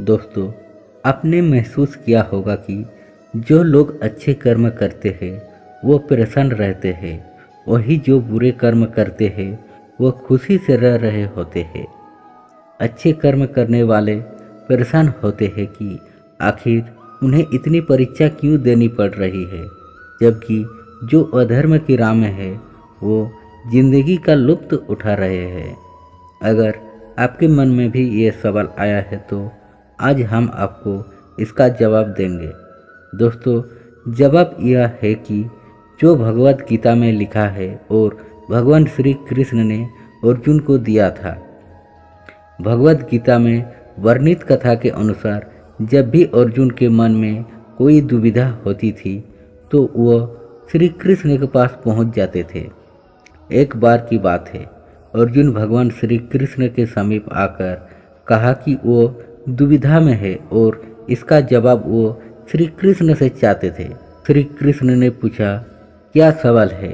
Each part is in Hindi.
दोस्तों, आपने महसूस किया होगा कि जो लोग अच्छे कर्म करते हैं वो प्रसन्न रहते हैं, वही जो बुरे कर्म करते हैं वो खुशी से रह रहे होते हैं। अच्छे कर्म करने वाले परेशान होते हैं कि आखिर उन्हें इतनी परीक्षा क्यों देनी पड़ रही है, जबकि जो अधर्म की राह में है वो जिंदगी का लुत्फ उठा रहे हैं। अगर आपके मन में भी ये सवाल आया है तो आज हम आपको इसका जवाब देंगे। दोस्तों, जवाब यह है कि जो भगवत गीता में लिखा है और भगवान श्री कृष्ण ने अर्जुन को दिया था। भगवत गीता में वर्णित कथा के अनुसार जब भी अर्जुन के मन में कोई दुविधा होती थी तो वह श्री कृष्ण के पास पहुंच जाते थे। एक बार की बात है, अर्जुन भगवान श्री कृष्ण के समीप आकर कहा कि वो दुविधा में है और इसका जवाब वो श्री कृष्ण से चाहते थे। श्री कृष्ण ने पूछा, क्या सवाल है?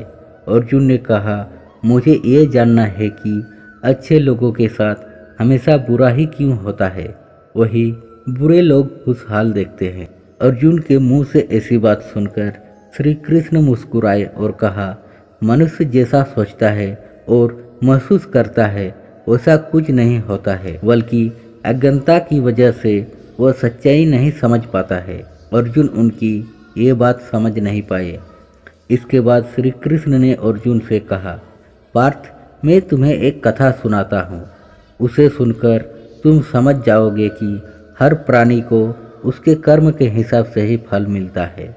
अर्जुन ने कहा, मुझे ये जानना है कि अच्छे लोगों के साथ हमेशा बुरा ही क्यों होता है, वही बुरे लोग खुशहाल देखते हैं। अर्जुन के मुंह से ऐसी बात सुनकर श्री कृष्ण मुस्कुराए और कहा, मनुष्य जैसा सोचता है और महसूस करता है वैसा कुछ नहीं होता है, बल्कि अज्ञानता की वजह से वह सच्चाई नहीं समझ पाता है। अर्जुन उनकी ये बात समझ नहीं पाए। इसके बाद श्री कृष्ण ने अर्जुन से कहा, पार्थ, मैं तुम्हें एक कथा सुनाता हूँ। उसे सुनकर तुम समझ जाओगे कि हर प्राणी को उसके कर्म के हिसाब से ही फल मिलता है।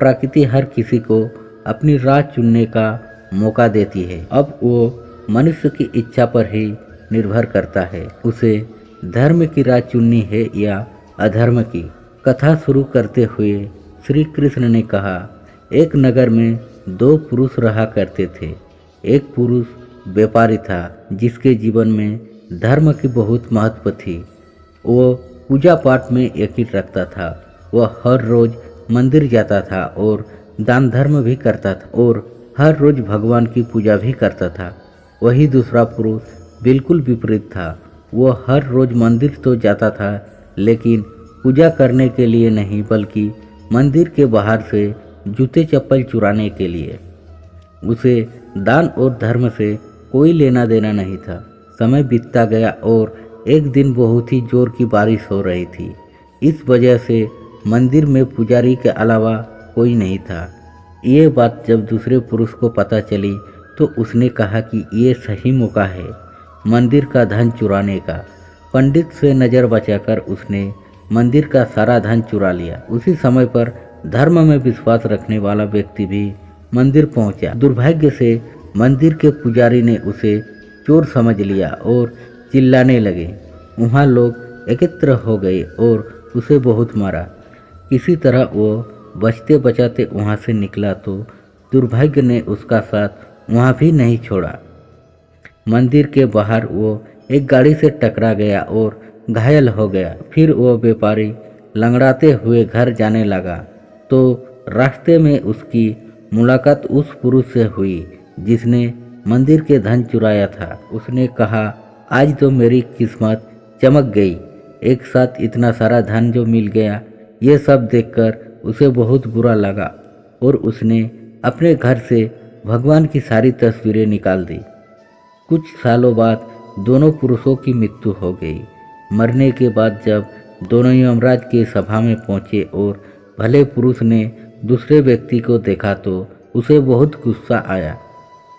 प्रकृति हर किसी को अपनी राह चुनने का मौका देती है। अब वो मनुष्य की इच्छा पर ही निर्भर करता है, उसे धर्म की राह चुननी है या अधर्म की। कथा शुरू करते हुए श्री कृष्ण ने कहा, एक नगर में दो पुरुष रहा करते थे। एक पुरुष व्यापारी था जिसके जीवन में धर्म की बहुत महत्व थी। वो पूजा पाठ में यकीन रखता था। वह हर रोज मंदिर जाता था और दान धर्म भी करता था और हर रोज भगवान की पूजा भी करता था। वही दूसरा पुरुष बिल्कुल विपरीत था। वो हर रोज मंदिर तो जाता था लेकिन पूजा करने के लिए नहीं, बल्कि मंदिर के बाहर से जूते चप्पल चुराने के लिए। उसे दान और धर्म से कोई लेना देना नहीं था। समय बीतता गया और एक दिन बहुत ही जोर की बारिश हो रही थी। इस वजह से मंदिर में पुजारी के अलावा कोई नहीं था। ये बात जब दूसरे पुरुष को पता चली तो उसने कहा कि ये सही मौका है मंदिर का धन चुराने का। पंडित से नज़र बचाकर उसने मंदिर का सारा धन चुरा लिया। उसी समय पर धर्म में विश्वास रखने वाला व्यक्ति भी मंदिर पहुंचा। दुर्भाग्य से मंदिर के पुजारी ने उसे चोर समझ लिया और चिल्लाने लगे। वहाँ लोग एकत्र हो गए और उसे बहुत मारा। किसी तरह वो बचते बचाते वहाँ से निकला तो दुर्भाग्य ने उसका साथ वहाँ भी नहीं छोड़ा। मंदिर के बाहर वो एक गाड़ी से टकरा गया और घायल हो गया। फिर वो व्यापारी लंगड़ाते हुए घर जाने लगा तो रास्ते में उसकी मुलाकात उस पुरुष से हुई जिसने मंदिर के धन चुराया था। उसने कहा, आज तो मेरी किस्मत चमक गई, एक साथ इतना सारा धन जो मिल गया। ये सब देखकर उसे बहुत बुरा लगा और उसने अपने घर से भगवान की सारी तस्वीरें निकाल दी। कुछ सालों बाद दोनों पुरुषों की मृत्यु हो गई। मरने के बाद जब दोनों यमराज की सभा में पहुंचे और भले पुरुष ने दूसरे व्यक्ति को देखा तो उसे बहुत गुस्सा आया।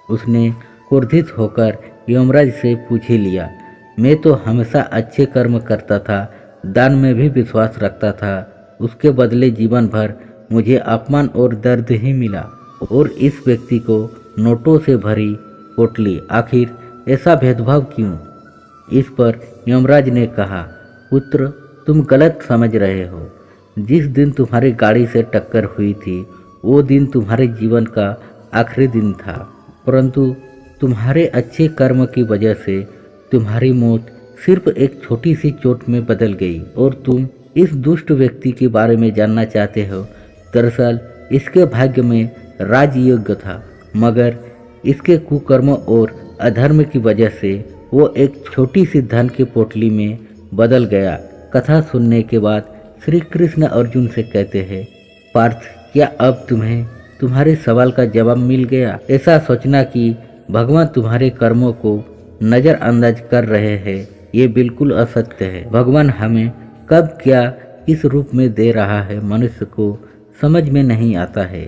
उसने क्रोधित होकर यमराज से पूछ ही लिया, मैं तो हमेशा अच्छे कर्म करता था, दान में भी विश्वास रखता था, उसके बदले जीवन भर मुझे अपमान और दर्द ही मिला और इस व्यक्ति को नोटों से भरी पोटली, आखिर ऐसा भेदभाव क्यों? इस पर यमराज ने कहा, पुत्र, तुम गलत समझ रहे हो। जिस दिन तुम्हारी गाड़ी से टक्कर हुई थी वो दिन तुम्हारे जीवन का आखिरी दिन था, परंतु तुम्हारे अच्छे कर्म की वजह से तुम्हारी मौत सिर्फ एक छोटी सी चोट में बदल गई। और तुम इस दुष्ट व्यक्ति के बारे में जानना चाहते हो। दरअसल इसके भाग्य में राजयोग्य था, मगर इसके कुकर्म और अधर्म की वजह से वो एक छोटी सी धन की पोटली में बदल गया। कथा सुनने के बाद श्री कृष्ण अर्जुन से कहते हैं, पार्थ, क्या अब तुम्हें तुम्हारे सवाल का जवाब मिल गया? ऐसा सोचना कि भगवान तुम्हारे कर्मों को नज़रअंदाज कर रहे हैं, ये बिल्कुल असत्य है। भगवान हमें कब क्या किस रूप में दे रहा है मनुष्य को समझ में नहीं आता है,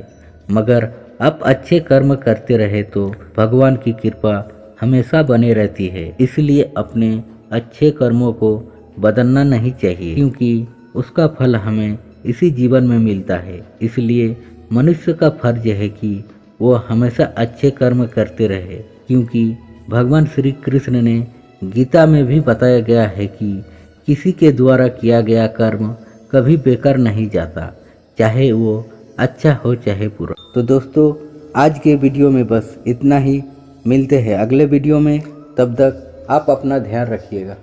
मगर आप अच्छे कर्म करते रहे तो भगवान की कृपा हमेशा बनी रहती है। इसलिए अपने अच्छे कर्मों को बदलना नहीं चाहिए, क्योंकि उसका फल हमें इसी जीवन में मिलता है। इसलिए मनुष्य का फर्ज है कि वो हमेशा अच्छे कर्म करते रहे, क्योंकि भगवान श्री कृष्ण ने गीता में भी बताया गया है कि किसी के द्वारा किया गया कर्म कभी बेकार नहीं जाता, चाहे वो अच्छा हो चाहे बुरा। तो दोस्तों, आज के वीडियो में बस इतना ही। मिलते हैं अगले वीडियो में, तब तक आप अपना ध्यान रखिएगा।